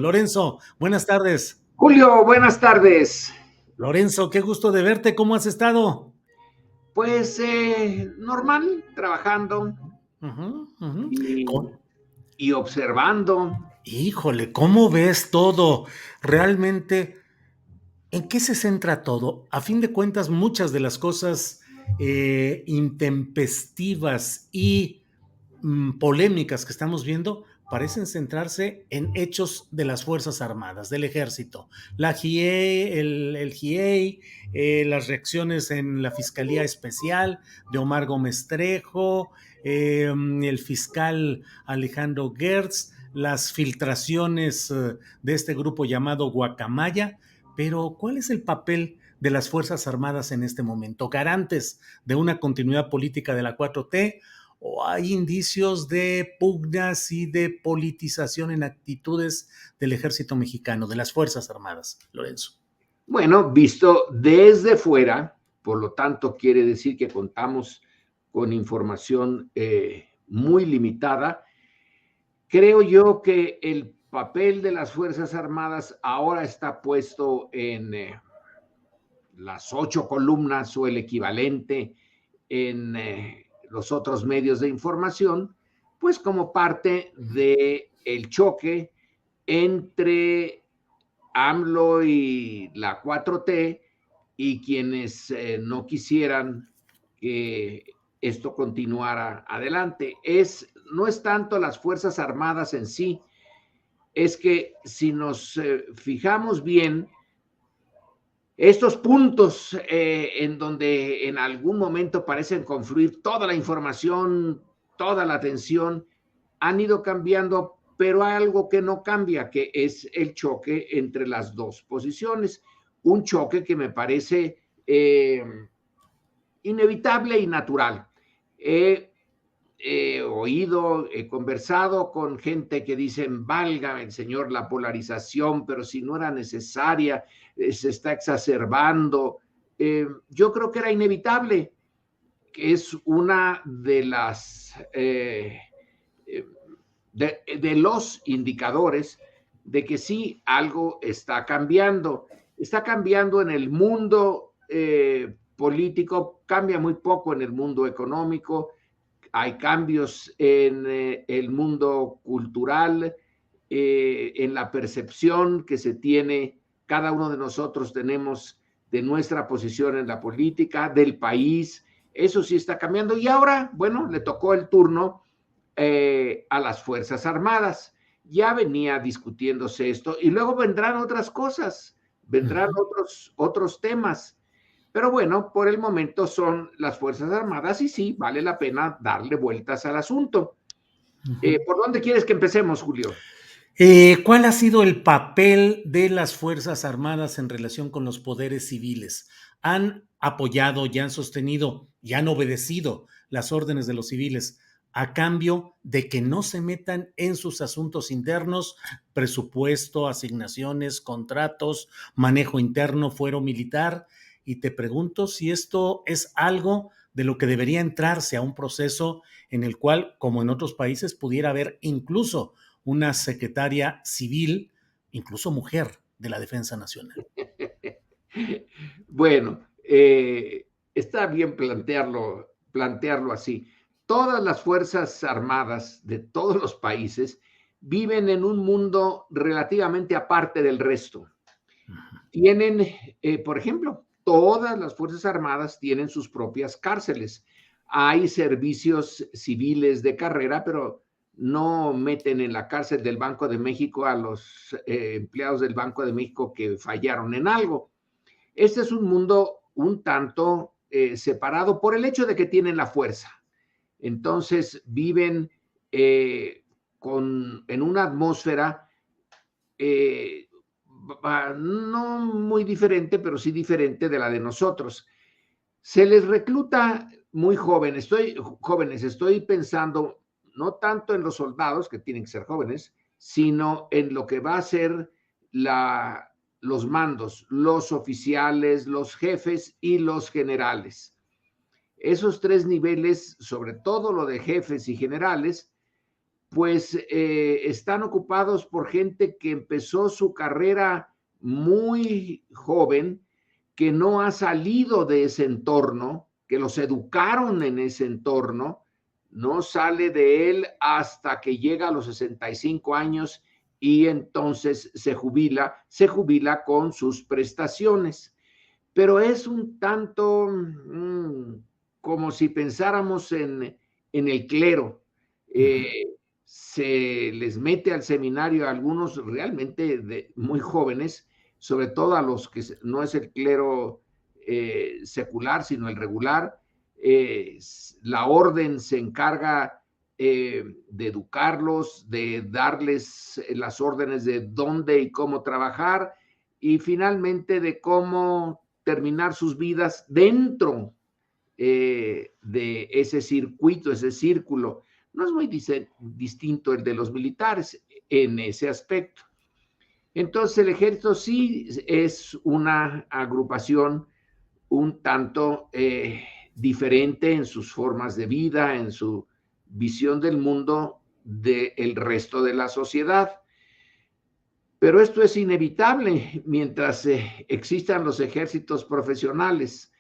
Lorenzo, buenas tardes. Julio, buenas tardes. Lorenzo, qué gusto de verte. ¿Cómo has estado? Pues normal, trabajando Ujú, ujú. y, Co- y observando. Híjole, ¿cómo ves todo? Realmente, ¿en qué se centra todo? A fin de cuentas, muchas de las cosas intempestivas y polémicas que estamos viendo parecen centrarse en hechos de las Fuerzas Armadas, del Ejército. La GIE, el GIEI, las reacciones en la Fiscalía Especial de Omar Gómez Trejo, el fiscal Alejandro Gertz, las filtraciones de este grupo llamado Guacamaya. Pero, ¿cuál es el papel de las Fuerzas Armadas en este momento? ¿Garantes de una continuidad política de la 4T? ¿O hay indicios de pugnas y de politización en actitudes del ejército mexicano, de las Fuerzas Armadas, Lorenzo? Bueno, visto desde fuera, por lo tanto quiere decir que contamos con información muy limitada. Creo yo que el papel de las Fuerzas Armadas ahora está puesto en las 8 columnas o el equivalente en los otros medios de información, pues como parte de el choque entre AMLO y la 4T y quienes no quisieran que esto continuara adelante. No es tanto las Fuerzas Armadas en sí, es que si nos fijamos bien, estos puntos en donde en algún momento parecen confluir toda la información, toda la atención, han ido cambiando, pero hay algo que no cambia, que es el choque entre las dos posiciones. Un choque que me parece inevitable y natural. He oído, he conversado con gente que dicen, válgame el Señor, la polarización, pero si no era necesaria, se está exacerbando. Yo creo que era inevitable, que es una de las de los indicadores de que sí algo está cambiando. Está cambiando en el mundo político, cambia muy poco en el mundo económico, hay cambios en el mundo cultural, en la percepción que se tiene, cada uno de nosotros tenemos de nuestra posición en la política, del país, eso sí está cambiando. Y ahora, bueno, le tocó el turno a las Fuerzas Armadas. Ya venía discutiéndose esto y luego vendrán otras cosas, vendrán otros temas. Pero bueno, por el momento son las Fuerzas Armadas y sí, vale la pena darle vueltas al asunto. ¿Por dónde quieres que empecemos, Julio? ¿Cuál ha sido el papel de las Fuerzas Armadas en relación con los poderes civiles? ¿Han apoyado, ya han sostenido, ya han obedecido las órdenes de los civiles a cambio de que no se metan en sus asuntos internos, presupuesto, asignaciones, contratos, manejo interno, fuero militar? Y te pregunto si esto es algo de lo que debería entrarse a un proceso en el cual, como en otros países, pudiera haber incluso una secretaria civil, incluso mujer, de la Defensa Nacional. Bueno, está bien plantearlo así. Todas las Fuerzas Armadas de todos los países viven en un mundo relativamente aparte del resto. Tienen, por ejemplo, todas las Fuerzas Armadas tienen sus propias cárceles. Hay servicios civiles de carrera, pero no meten en la cárcel del Banco de México a los empleados del Banco de México que fallaron en algo. Este es un mundo un tanto separado por el hecho de que tienen la fuerza. Entonces viven en una atmósfera eh, no muy diferente, pero sí diferente de la de nosotros. Se les recluta muy jóvenes, estoy pensando no tanto en los soldados, que tienen que ser jóvenes, sino en lo que va a ser los mandos, los oficiales, los jefes y los generales. Esos tres niveles, sobre todo lo de jefes y generales, pues están ocupados por gente que empezó su carrera muy joven, que no ha salido de ese entorno, que los educaron en ese entorno, no sale de él hasta que llega a los 65 años y entonces se jubila con sus prestaciones. Pero es un tanto como si pensáramos en el clero. Se les mete al seminario a algunos realmente muy jóvenes, sobre todo a los que no es el clero secular, sino el regular. La orden se encarga de educarlos, de darles las órdenes de dónde y cómo trabajar, y finalmente de cómo terminar sus vidas dentro de ese circuito, ese círculo. No es muy distinto el de los militares en ese aspecto. Entonces el ejército sí es una agrupación un tanto diferente en sus formas de vida, en su visión del mundo del resto de la sociedad. Pero esto es inevitable mientras existan los ejércitos profesionales,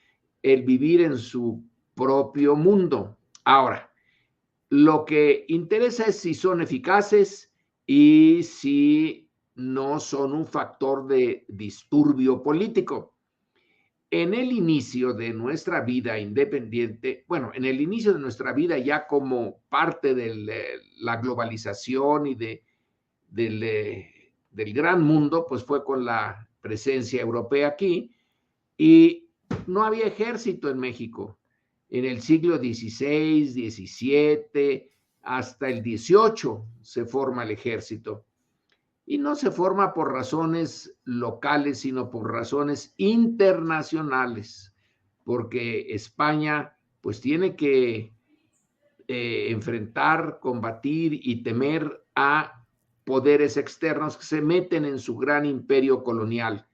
el vivir en su propio mundo. Ahora, lo que interesa es si son eficaces y si no son un factor de disturbio político. En el inicio de nuestra vida independiente, bueno, en el inicio de nuestra vida ya como parte de la globalización y del gran mundo, pues fue con la presencia europea aquí, y no había ejército en México. En el siglo XVI, XVII, hasta el XVIII se forma el ejército. Y no se forma por razones locales, sino por razones internacionales, porque España pues tiene que enfrentar, combatir y temer a poderes externos que se meten en su gran imperio colonial.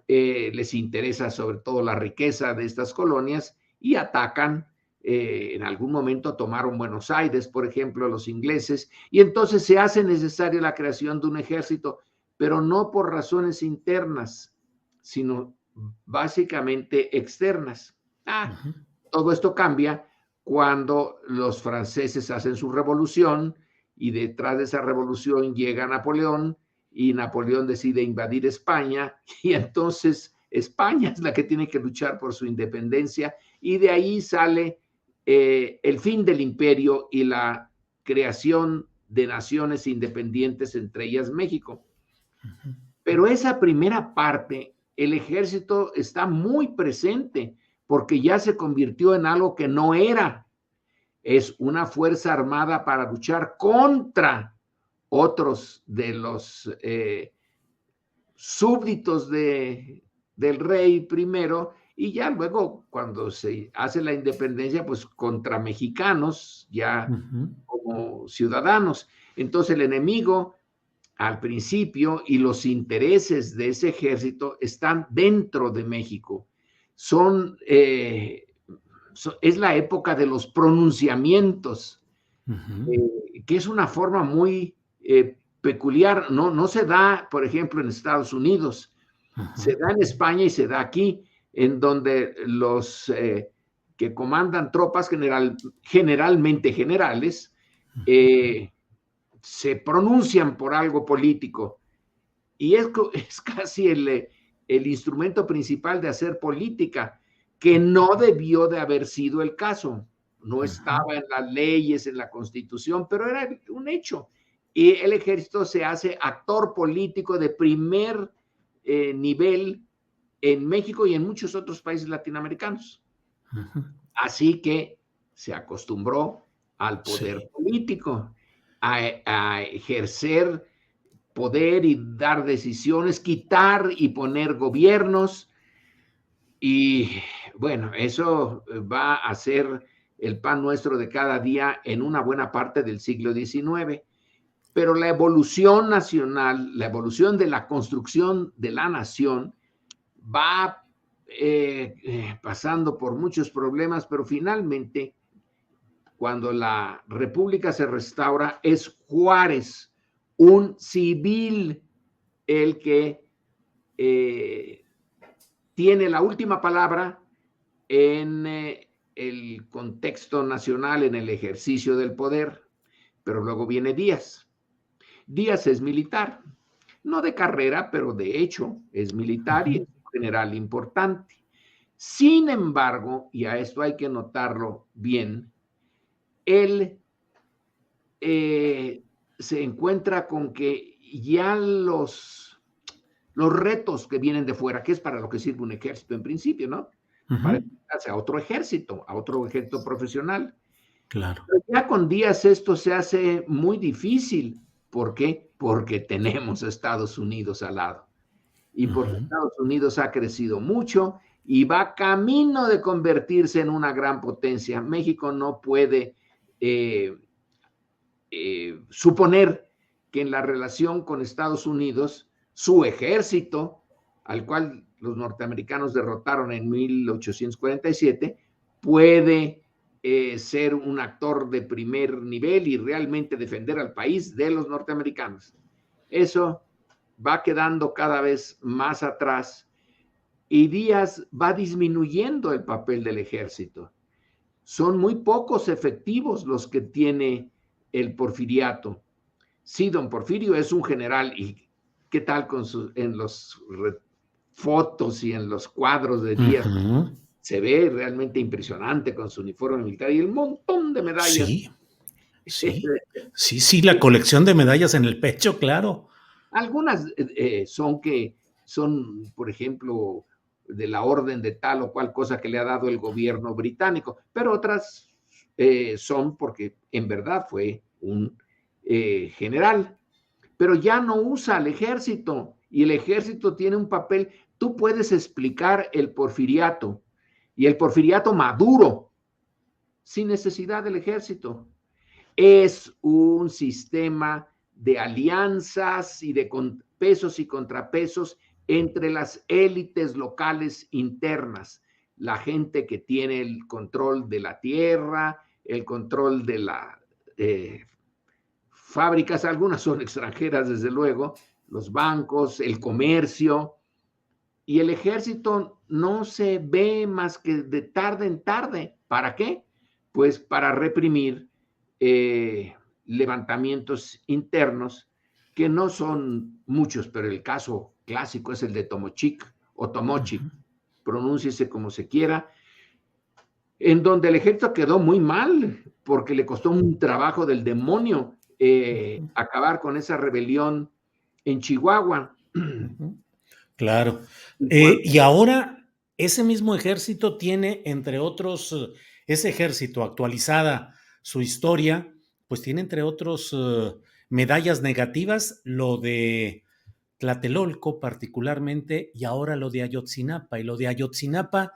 Les interesa sobre todo la riqueza de estas colonias y atacan. En algún momento tomaron Buenos Aires, por ejemplo, los ingleses, y entonces se hace necesaria la creación de un ejército, pero no por razones internas, sino básicamente externas. Todo esto cambia cuando los franceses hacen su revolución y detrás de esa revolución llega Napoleón y Napoleón decide invadir España y entonces España es la que tiene que luchar por su independencia y de ahí sale el fin del imperio y la creación de naciones independientes, entre ellas México. Pero esa primera parte, el ejército está muy presente porque ya se convirtió en algo que no era. Es una fuerza armada para luchar contra otros de los súbditos del rey primero, y ya luego cuando se hace la independencia, pues contra mexicanos, ya como ciudadanos. Entonces el enemigo al principio y los intereses de ese ejército están dentro de México. Es la época de los pronunciamientos, que es una forma muy peculiar. No se da, por ejemplo, en Estados Unidos, se da en España y se da aquí, en donde los que comandan tropas generalmente generales se pronuncian por algo político. Y es casi el instrumento principal de hacer política, que no debió de haber sido el caso. No estaba en las leyes, en la Constitución, pero era un hecho. Y el ejército se hace actor político de primer nivel en México y en muchos otros países latinoamericanos. Así que se acostumbró al poder político, a ejercer poder y dar decisiones, quitar y poner gobiernos. Y bueno, eso va a ser el pan nuestro de cada día en una buena parte del siglo XIX. Pero la evolución nacional, la evolución de la construcción de la nación va pasando por muchos problemas, pero finalmente cuando la República se restaura, es Juárez, un civil, el que tiene la última palabra en el contexto nacional, en el ejercicio del poder. Pero luego viene Díaz. Díaz es militar, no de carrera, pero de hecho es militar y es un general importante. Sin embargo, y a esto hay que notarlo bien, él se encuentra con que ya los retos que vienen de fuera, que es para lo que sirve un ejército en principio, ¿no? Para enfrentarse a otro ejército profesional. Claro. Pero ya con Díaz esto se hace muy difícil. ¿Por qué? Porque tenemos a Estados Unidos al lado. Y porque Estados Unidos ha crecido mucho y va camino de convertirse en una gran potencia. México no puede suponer que en la relación con Estados Unidos, su ejército, al cual los norteamericanos derrotaron en 1847, puede ser un actor de primer nivel y realmente defender al país de los norteamericanos. Eso va quedando cada vez más atrás y Díaz va disminuyendo el papel del ejército. Son muy pocos efectivos los que tiene el porfiriato. Sí, don Porfirio es un general y qué tal en los fotos y en los cuadros de Díaz. Se ve realmente impresionante con su uniforme militar y el montón de medallas. Sí, la colección de medallas en el pecho, claro. Algunas son, por ejemplo, de la orden de tal o cual cosa que le ha dado el gobierno británico, pero otras son porque en verdad fue un general, pero ya no usa el ejército y el ejército tiene un papel. Tú puedes explicar el porfiriato y el porfiriato maduro sin necesidad del ejército. Es un sistema de alianzas y de pesos y contrapesos entre las élites locales internas, la gente que tiene el control de la tierra, el control de las fábricas, algunas son extranjeras desde luego, los bancos, el comercio, y el ejército no se ve más que de tarde en tarde. ¿Para qué? Pues para reprimir levantamientos internos, que no son muchos, pero el caso clásico es el de Tomochic o Tomochic, pronúnciese como se quiera, en donde el ejército quedó muy mal, porque le costó un trabajo del demonio acabar con esa rebelión en Chihuahua. Claro. Y ahora ese mismo ejército tiene, entre otros, ese ejército actualizada su historia, pues tiene entre otros medallas negativas, lo de Tlatelolco particularmente, y ahora lo de Ayotzinapa. Y lo de Ayotzinapa,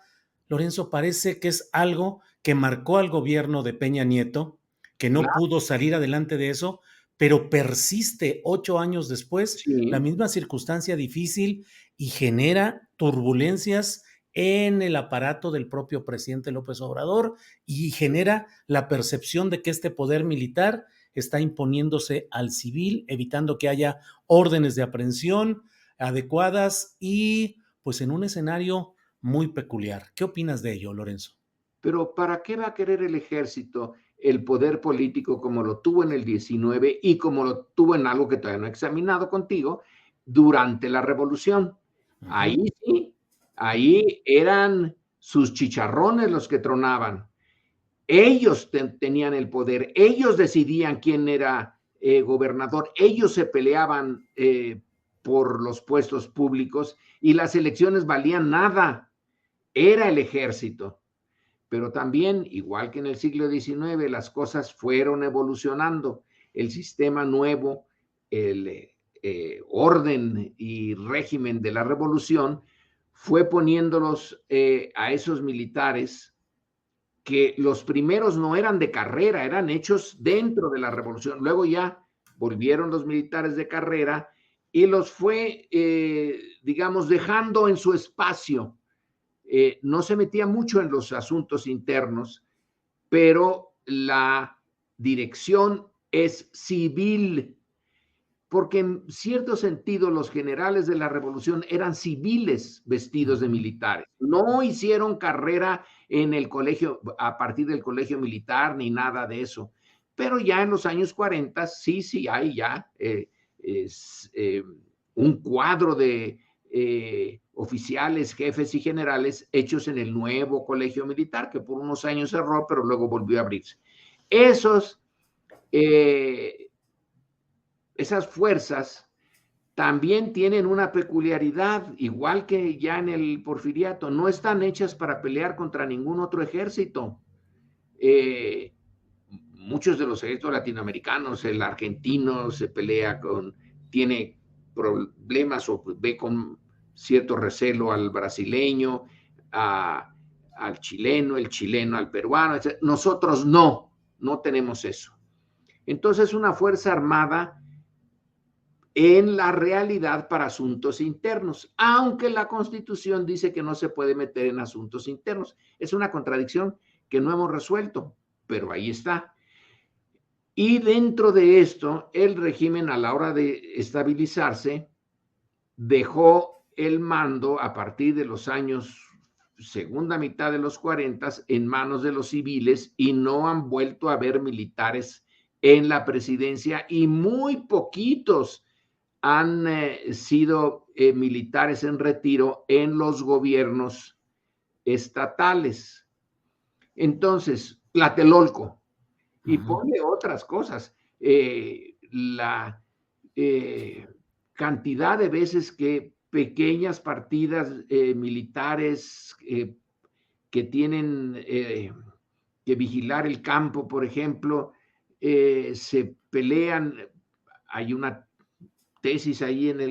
Lorenzo, parece que es algo que marcó al gobierno de Peña Nieto, que no pudo salir adelante de eso, pero persiste 8 años después, la misma circunstancia difícil y genera turbulencias en el aparato del propio presidente López Obrador y genera la percepción de que este poder militar está imponiéndose al civil, evitando que haya órdenes de aprehensión adecuadas y pues en un escenario muy peculiar. ¿Qué opinas de ello, Lorenzo? Pero ¿para qué va a querer el ejército el poder político como lo tuvo en el 19 y como lo tuvo en algo que todavía no he examinado contigo durante la revolución? Ahí sí, ahí eran sus chicharrones los que tronaban. Ellos tenían el poder, ellos decidían quién era gobernador, ellos se peleaban por los puestos públicos y las elecciones valían nada. Era el ejército. Pero también, igual que en el siglo XIX, las cosas fueron evolucionando. El sistema nuevo, el orden y régimen de la revolución fue poniéndolos a esos militares que los primeros no eran de carrera, eran hechos dentro de la revolución. Luego ya volvieron los militares de carrera y los fue, digamos, dejando en su espacio. No se metía mucho en los asuntos internos, pero la dirección es civil, porque en cierto sentido los generales de la revolución eran civiles vestidos de militares. No hicieron carrera en el colegio, a partir del colegio militar, ni nada de eso. Pero ya en los años 40, sí hay ya un cuadro de oficiales, jefes y generales hechos en el nuevo colegio militar, que por unos años cerró, pero luego volvió a abrirse. Esas fuerzas también tienen una peculiaridad, igual que ya en el porfiriato, no están hechas para pelear contra ningún otro ejército. Muchos de los ejércitos latinoamericanos, el argentino tiene problemas o ve con cierto recelo al brasileño, al chileno, el chileno al peruano, etc. Nosotros no tenemos eso. Entonces, una fuerza armada en la realidad para asuntos internos, aunque la Constitución dice que no se puede meter en asuntos internos. Es una contradicción que no hemos resuelto, pero ahí está. Y dentro de esto, el régimen, a la hora de estabilizarse, dejó el mando a partir de los años, segunda mitad de los 40, en manos de los civiles, y no han vuelto a ver militares en la presidencia, y muy poquitos han sido militares en retiro en los gobiernos estatales. Entonces, Tlatelolco, y ponle otras cosas. La cantidad de veces que pequeñas partidas militares que tienen que vigilar el campo, por ejemplo, se pelean. Hay una tesis ahí en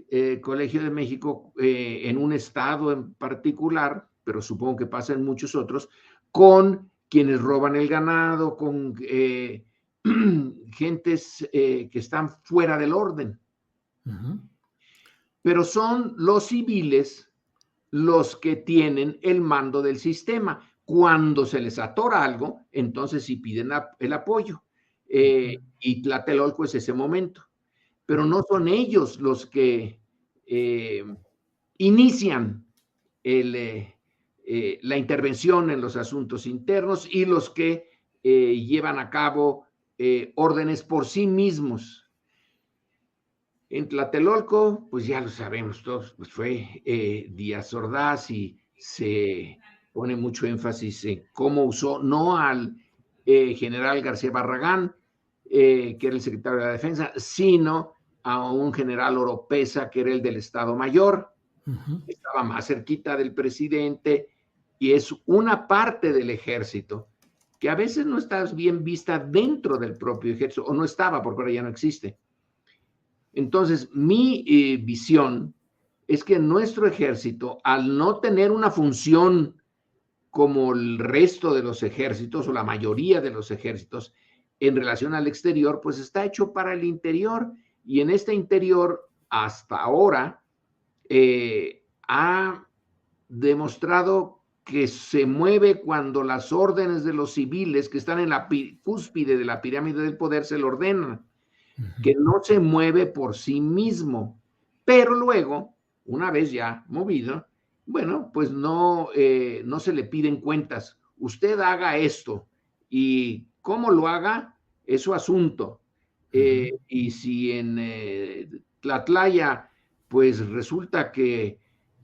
el Colegio de México, en un estado en particular, pero supongo que pasa en muchos otros, con quienes roban el ganado, con gentes que están fuera del orden. Pero son los civiles los que tienen el mando del sistema. Cuando se les atora algo, entonces sí piden el apoyo. Y Tlatelolco es ese momento. Pero no son ellos los que inician la intervención en los asuntos internos y los que llevan a cabo órdenes por sí mismos. En Tlatelolco, pues ya lo sabemos todos, pues fue Díaz Ordaz, y se pone mucho énfasis en cómo usó no al general García Barragán, que era el secretario de la Defensa, sino a un general Oropesa, que era el del Estado Mayor, que estaba más cerquita del presidente, y es una parte del ejército que a veces no está bien vista dentro del propio ejército, o no estaba, porque ahora ya no existe. Entonces, mi visión es que nuestro ejército, al no tener una función como el resto de los ejércitos, o la mayoría de los ejércitos, en relación al exterior, pues está hecho para el interior, y en este interior, hasta ahora, ha demostrado que se mueve cuando las órdenes de los civiles que están en la cúspide de la pirámide del poder se lo ordenan, que no se mueve por sí mismo, pero luego, una vez ya movido, bueno, pues no se le piden cuentas. Usted haga esto, y cómo lo haga es su asunto. Y si en Tlatlaya, pues resulta que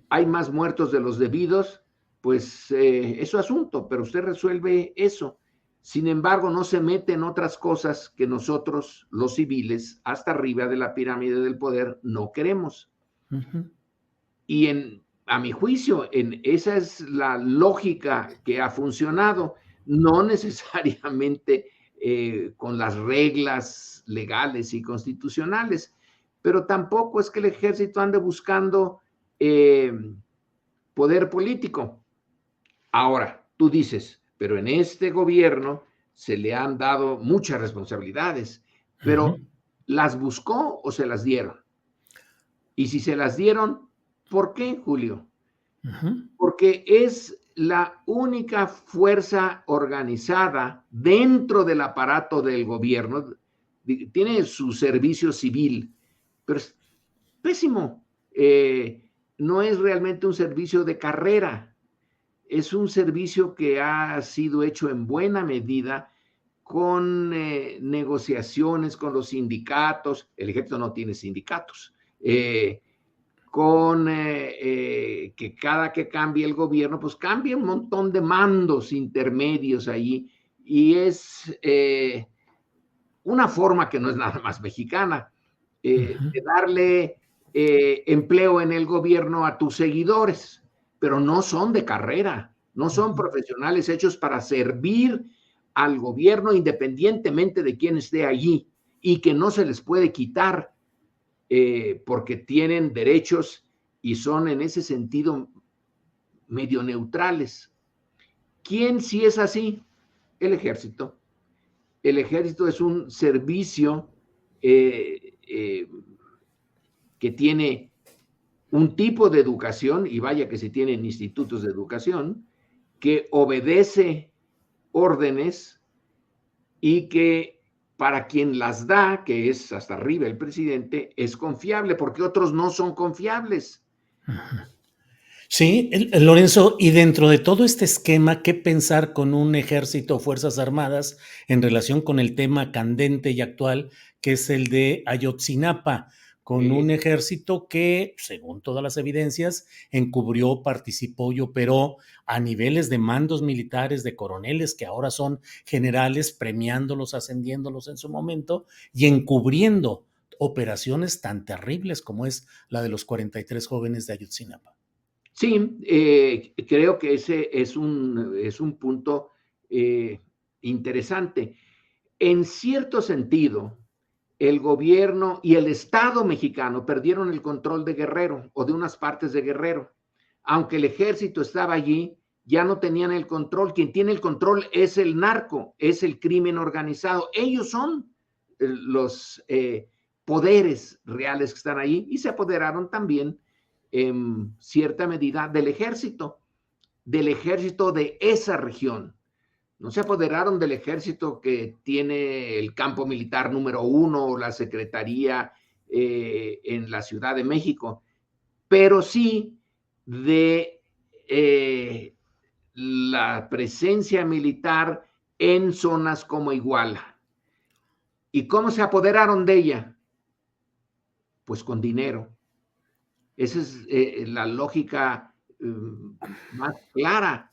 hay más muertos de los debidos, pues es su asunto, pero usted resuelve eso. Sin embargo, no se mete en otras cosas que nosotros, los civiles, hasta arriba de la pirámide del poder, no queremos. Y a mi juicio, esa es la lógica que ha funcionado, no necesariamente con las reglas legales y constitucionales, pero tampoco es que el ejército ande buscando poder político. Ahora, tú dices, pero en este gobierno se le han dado muchas responsabilidades, pero ¿las buscó o se las dieron? Y si se las dieron, ¿por qué, Julio? Porque es la única fuerza organizada dentro del aparato del gobierno. Tiene su servicio civil, pero es pésimo. No es realmente un servicio de carrera, es un servicio que ha sido hecho en buena medida con negociaciones con los sindicatos. El ejército no tiene sindicatos. Con que cada que cambie el gobierno, pues cambia un montón de mandos intermedios ahí, y es una forma que no es nada más mexicana, de darle empleo en el gobierno a tus seguidores, pero no son de carrera, no son profesionales hechos para servir al gobierno independientemente de quién esté allí, y que no se les puede quitar porque tienen derechos y son en ese sentido medio neutrales. ¿Quién sí es así? El ejército. El ejército es un servicio que tiene un tipo de educación, y vaya que se tienen institutos de educación, que obedece órdenes y que para quien las da, que es hasta arriba el presidente, es confiable, porque otros no son confiables. Sí, Lorenzo, y dentro de todo este esquema, ¿qué pensar con un ejército o fuerzas armadas en relación con el tema candente y actual, que es el de Ayotzinapa, con un ejército que, según todas las evidencias, encubrió, participó y operó a niveles de mandos militares, de coroneles que ahora son generales, premiándolos, ascendiéndolos en su momento y encubriendo operaciones tan terribles como es la de los 43 jóvenes de Ayotzinapa? Sí, creo que ese es un punto interesante. En cierto sentido, el gobierno y el Estado mexicano perdieron el control de Guerrero o de unas partes de Guerrero. Aunque el ejército estaba allí, ya no tenían el control. Quien tiene el control es el narco, es el crimen organizado. Ellos son los poderes reales que están ahí, y se apoderaron también en cierta medida del ejército de esa región. No se apoderaron del ejército que tiene el campo militar número 1 o la secretaría en la Ciudad de México, pero sí de la presencia militar en zonas como Iguala. ¿Y cómo se apoderaron de ella? Pues con dinero. Esa es la lógica más clara.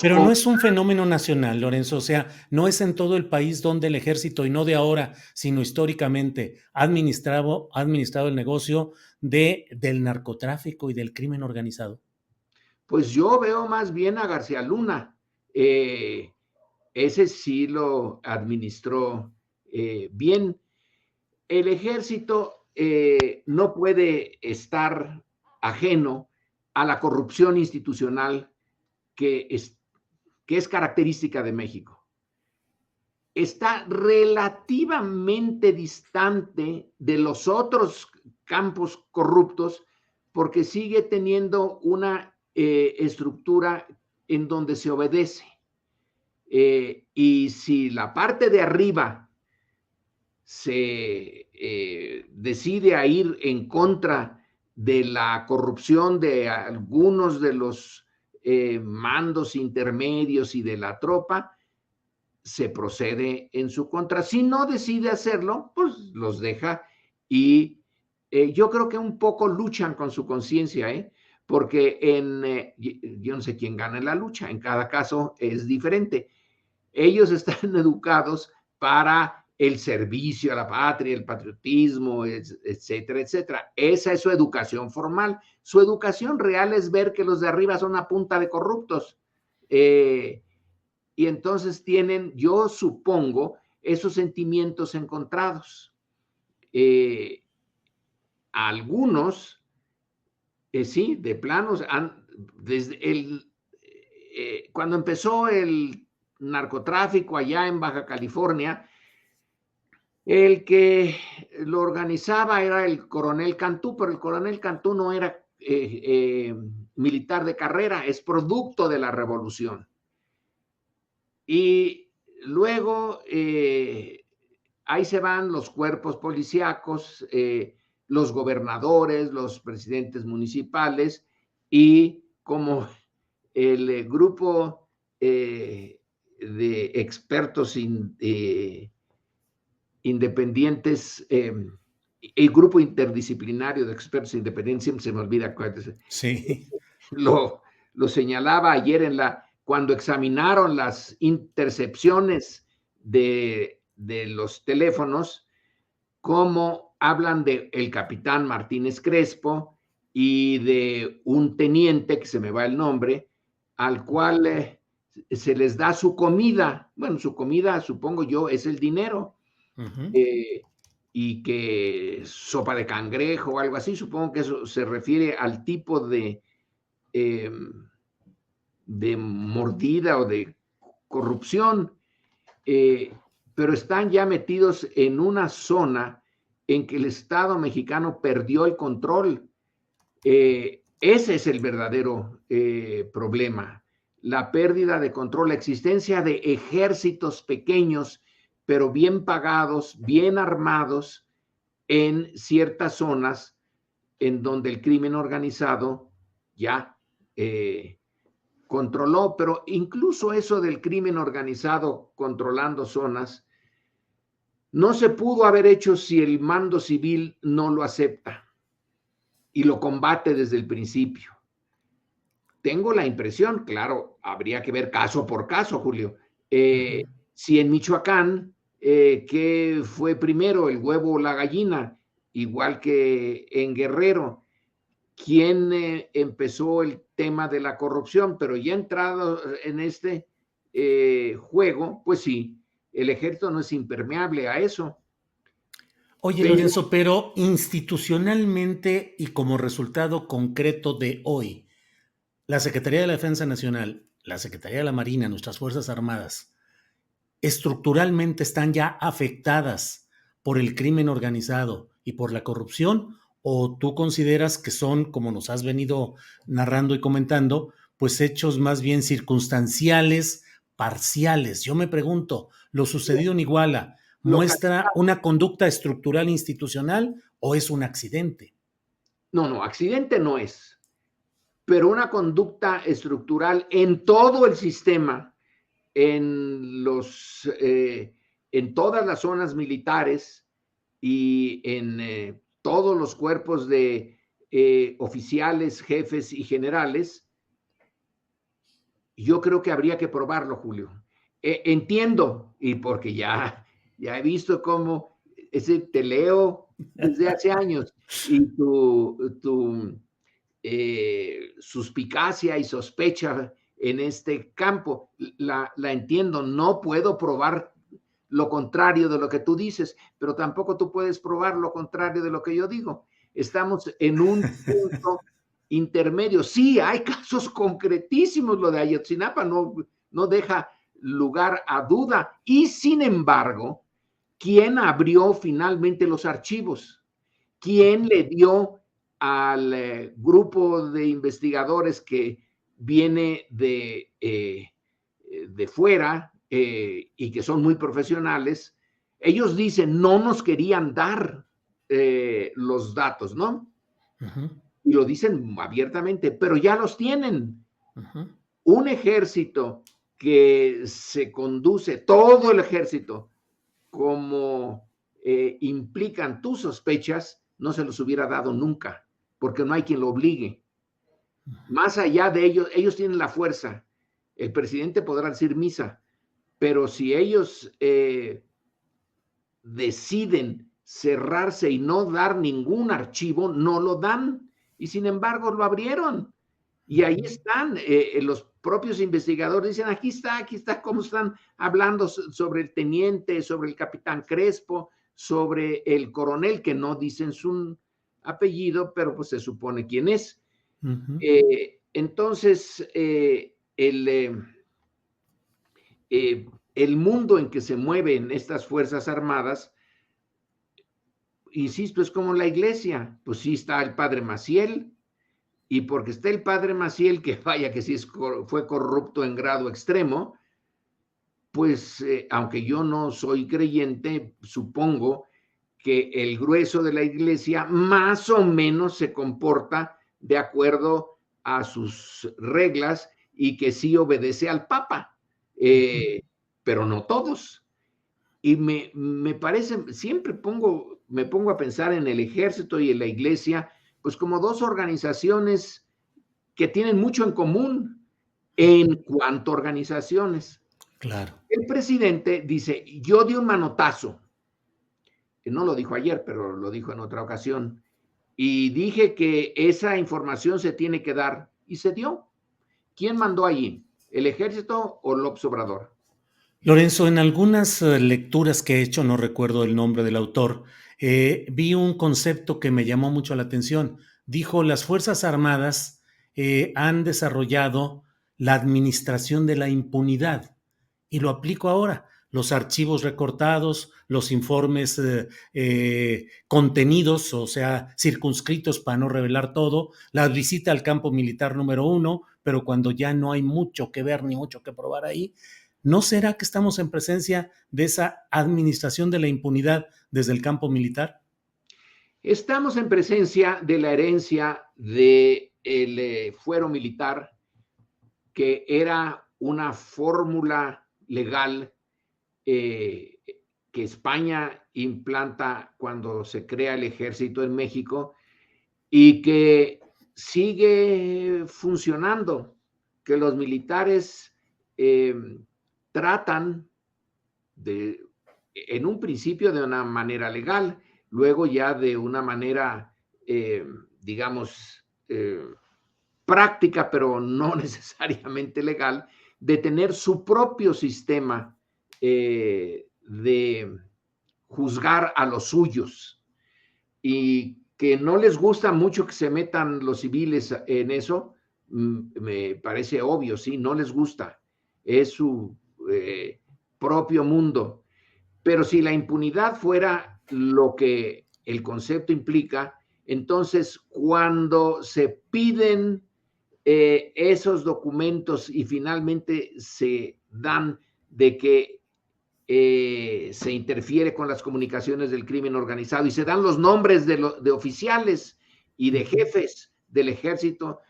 Pero no es un fenómeno nacional, Lorenzo, o sea, no es en todo el país donde el ejército, y no de ahora, sino históricamente, ha administrado el negocio del narcotráfico y del crimen organizado. Pues yo veo más bien a García Luna. Ese sí lo administró bien. El ejército no puede estar ajeno a la corrupción institucional que es característica de México. Está relativamente distante de los otros campos corruptos porque sigue teniendo una estructura en donde se obedece. Y si la parte de arriba se decide a ir en contra de la corrupción de algunos de los mandos intermedios y de la tropa, se procede en su contra. Si no decide hacerlo, pues los deja, y yo creo que un poco luchan con su conciencia, porque yo no sé quién gana en la lucha, en cada caso es diferente. Ellos están educados para el servicio a la patria, el patriotismo, etcétera, etcétera. Esa es su educación formal. Su educación real es ver que los de arriba son una punta de corruptos. Y entonces tienen, yo supongo, esos sentimientos encontrados. Algunos, sí, de planos, desde cuando empezó el narcotráfico allá en Baja California, el que lo organizaba era el coronel Cantú, pero el coronel Cantú no era militar de carrera, es producto de la revolución. Y luego ahí se van los cuerpos policíacos, los gobernadores, los presidentes municipales, y como el grupo de expertos independientes, el grupo interdisciplinario de expertos independientes, siempre se me olvida cuál es, Sí. lo señalaba ayer cuando examinaron las intercepciones de los teléfonos, cómo hablan de el capitán Martínez Crespo y de un teniente, que se me va el nombre, al cual se les da su comida. Bueno, su comida, supongo yo, es el dinero. Uh-huh. Y que sopa de cangrejo o algo así, supongo que eso se refiere al tipo de mordida o de corrupción, pero están ya metidos en una zona en que el Estado mexicano perdió el control. Ese es el verdadero problema, la pérdida de control, la existencia de ejércitos pequeños, pero bien pagados, bien armados, en ciertas zonas en donde el crimen organizado ya controló, pero incluso eso del crimen organizado controlando zonas no se pudo haber hecho si el mando civil no lo acepta y lo combate desde el principio. Tengo la impresión, claro, habría que ver caso por caso, Julio, si en Michoacán, ¿qué fue primero, el huevo o la gallina? Igual que en Guerrero, ¿quién empezó el tema de la corrupción? Pero ya entrado en este juego, pues sí, el ejército no es impermeable a eso. Oye, Lorenzo, pero institucionalmente y como resultado concreto de hoy, la Secretaría de la Defensa Nacional, la Secretaría de la Marina, nuestras Fuerzas Armadas, estructuralmente están ya afectadas por el crimen organizado y por la corrupción, o tú consideras que son, como nos has venido narrando y comentando, pues hechos más bien circunstanciales, parciales. Yo me pregunto, ¿lo sucedido en Iguala muestra una conducta estructural institucional o es un accidente? No, accidente no es, pero una conducta estructural en todo el sistema, en todas las zonas militares y en todos los cuerpos de oficiales, jefes y generales. Yo creo que habría que probarlo, Julio. Entiendo, y porque ya he visto cómo te leo desde hace años, y tu suspicacia y sospecha en este campo, la entiendo. No puedo probar lo contrario de lo que tú dices, pero tampoco tú puedes probar lo contrario de lo que yo digo. Estamos en un punto intermedio. Sí, hay casos concretísimos, lo de Ayotzinapa no deja lugar a duda. Y sin embargo, ¿quién abrió finalmente los archivos? ¿Quién le dio al grupo de investigadores que viene de fuera y que son muy profesionales? Ellos dicen, no nos querían dar los datos, ¿no? Uh-huh. Y lo dicen abiertamente, pero ya los tienen. Uh-huh. Un ejército que se conduce, todo el ejército, como implican tus sospechas, no se los hubiera dado nunca, porque no hay quien lo obligue. Más allá de ellos tienen la fuerza. El presidente podrá decir misa, pero si ellos deciden cerrarse y no dar ningún archivo, no lo dan. Y sin embargo lo abrieron. Y ahí están los propios investigadores, dicen, aquí está cómo están hablando sobre el teniente, sobre el capitán Crespo, sobre el coronel, que no dicen su apellido, pero pues se supone quién es. Uh-huh. Entonces, el mundo en que se mueven estas Fuerzas Armadas, insisto, es como la iglesia. Pues sí está el padre Maciel, y porque está el padre Maciel, que vaya que sí fue corrupto en grado extremo, pues aunque yo no soy creyente, supongo que el grueso de la iglesia más o menos se comporta de acuerdo a sus reglas y que sí obedece al Papa, pero no todos. Y me parece, siempre me pongo a pensar en el ejército y en la iglesia, pues como dos organizaciones que tienen mucho en común en cuanto a organizaciones. Claro. El presidente dice, yo di un manotazo, que no lo dijo ayer, pero lo dijo en otra ocasión, y dije que esa información se tiene que dar, y se dio. ¿Quién mandó allí? ¿El ejército o López Obrador? Lorenzo, en algunas lecturas que he hecho, no recuerdo el nombre del autor, vi un concepto que me llamó mucho la atención. Dijo, las Fuerzas Armadas han desarrollado la administración de la impunidad. Y lo aplico ahora. Los archivos recortados, los informes contenidos, o sea, circunscritos para no revelar todo, la visita al campo militar número 1, pero cuando ya no hay mucho que ver ni mucho que probar ahí, ¿no será que estamos en presencia de esa administración de la impunidad desde el campo militar? Estamos en presencia de la herencia del fuero militar, que era una fórmula legal que España implanta cuando se crea el ejército en México y que sigue funcionando, que los militares tratan de, en un principio de una manera legal, luego ya de una manera, digamos, práctica, pero no necesariamente legal, de tener su propio sistema de juzgar a los suyos, y que no les gusta mucho que se metan los civiles en eso, me parece obvio, sí, no les gusta, es su propio mundo. Pero si la impunidad fuera lo que el concepto implica, entonces cuando se piden esos documentos y finalmente se dan de que se interfiere con las comunicaciones del crimen organizado y se dan los nombres de oficiales y de jefes del ejército,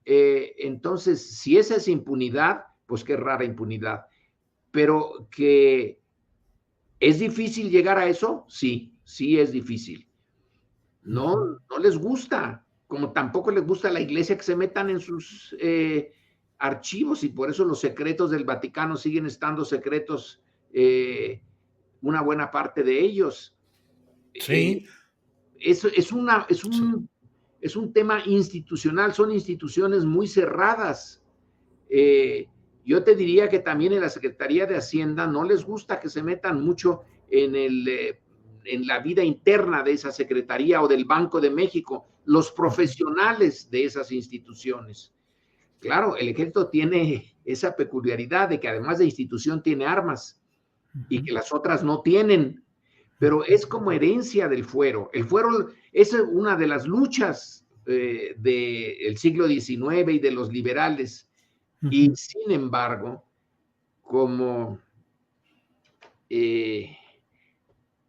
entonces si esa es impunidad, pues qué rara impunidad. Pero que es difícil llegar a eso, sí, sí es difícil. No, no les gusta, como tampoco les gusta a la iglesia que se metan en sus archivos, y por eso los secretos del Vaticano siguen estando secretos, una buena parte de ellos. Sí, sí. Es un tema institucional, son instituciones muy cerradas. Yo te diría que también en la Secretaría de Hacienda no les gusta que se metan mucho en la vida interna de esa secretaría o del Banco de México, los profesionales de esas instituciones. Claro, el ejército tiene esa peculiaridad de que además de institución tiene armas y que las otras no tienen, pero es como herencia del fuero. El fuero es una de las luchas del siglo XIX y de los liberales, y sin embargo, como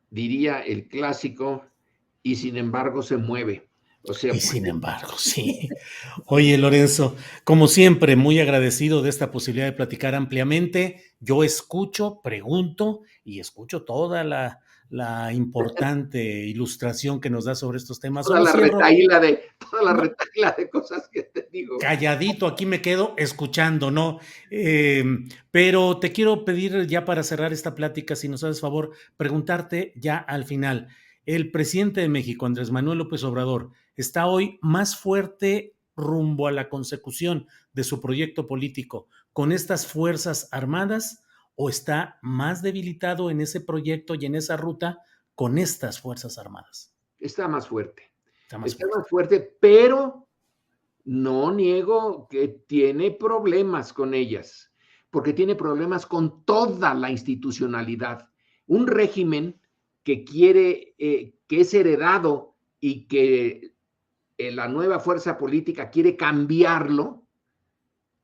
diría el clásico, y sin embargo se mueve. O sea, Y sin embargo, sí. Oye, Lorenzo, como siempre, muy agradecido de esta posibilidad de platicar ampliamente. Yo escucho, pregunto y escucho toda la importante ilustración que nos da sobre estos temas. toda Solo la cierro, retaíla de, toda la no, retaíla de cosas que te digo. calladito, aquí me quedo escuchando, ¿no? Pero te quiero pedir ya para cerrar esta plática, si nos haces favor, preguntarte ya al final. El presidente de México, Andrés Manuel López Obrador, está hoy más fuerte rumbo a la consecución de su proyecto político con estas Fuerzas Armadas o está más debilitado en ese proyecto y en esa ruta con estas Fuerzas Armadas. Está más fuerte. Está más Está fuerte. más fuerte, pero no niego que tiene problemas con ellas, porque tiene problemas con toda la institucionalidad. Un régimen que quiere, que es heredado y que la nueva fuerza política quiere cambiarlo,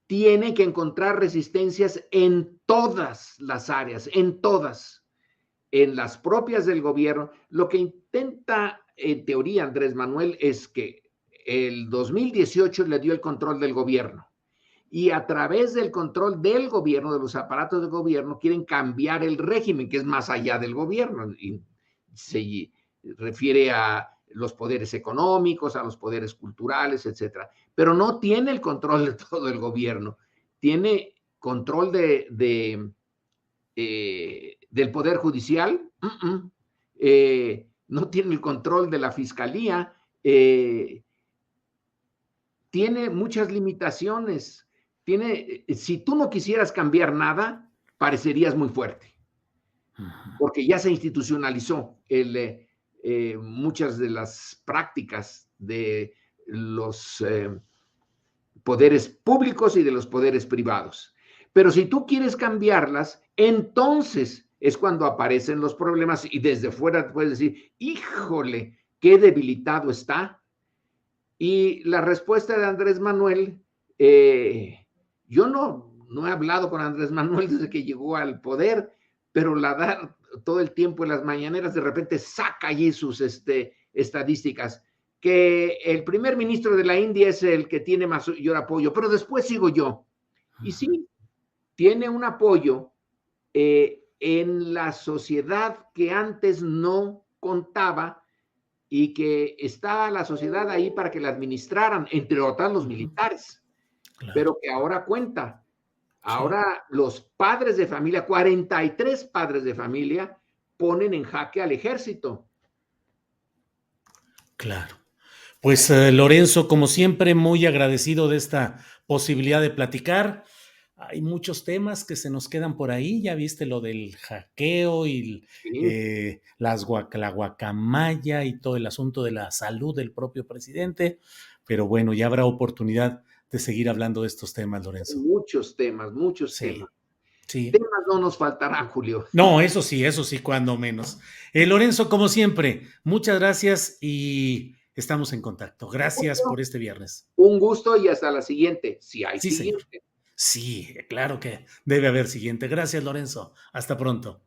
tiene que encontrar resistencias en todas las áreas, en todas, en las propias del gobierno. Lo que intenta, en teoría, Andrés Manuel es que el 2018 le dio el control del gobierno y a través del control del gobierno, de los aparatos del gobierno, quieren cambiar el régimen, que es más allá del gobierno. Y se refiere a los poderes económicos, a los poderes culturales, etcétera. Pero no tiene el control de todo el gobierno. Tiene control del poder judicial, no tiene el control de la fiscalía, tiene muchas limitaciones. Si tú no quisieras cambiar nada, parecerías muy fuerte, porque ya se institucionalizó muchas de las prácticas de los poderes públicos y de los poderes privados. Pero si tú quieres cambiarlas, entonces es cuando aparecen los problemas y desde fuera puedes decir, híjole, qué debilitado está. Y la respuesta de Andrés Manuel, yo no he hablado con Andrés Manuel desde que llegó al poder, pero la da todo el tiempo en las mañaneras, de repente saca allí sus estadísticas, que el primer ministro de la India es el que tiene mayor apoyo, pero después sigo yo. Y sí, tiene un apoyo en la sociedad que antes no contaba y que está la sociedad ahí para que la administraran, entre otras los militares, claro, pero que ahora cuenta. Ahora sí, los padres de familia, 43 padres de familia, ponen en jaque al ejército. Claro. Pues Lorenzo, como siempre, muy agradecido de esta posibilidad de platicar. Hay muchos temas que se nos quedan por ahí. Ya viste lo del hackeo y sí, la guacamaya y todo el asunto de la salud del propio presidente. Pero bueno, ya habrá oportunidad de seguir hablando de estos temas, Lorenzo. Muchos temas, muchos temas. Sí. Temas no nos faltarán, Julio. No, eso sí, cuando menos. Lorenzo, como siempre, muchas gracias y estamos en contacto. Gracias por este viernes. Un gusto y hasta la siguiente, si hay siguiente. Señor. Sí, claro que debe haber siguiente. Gracias, Lorenzo. Hasta pronto.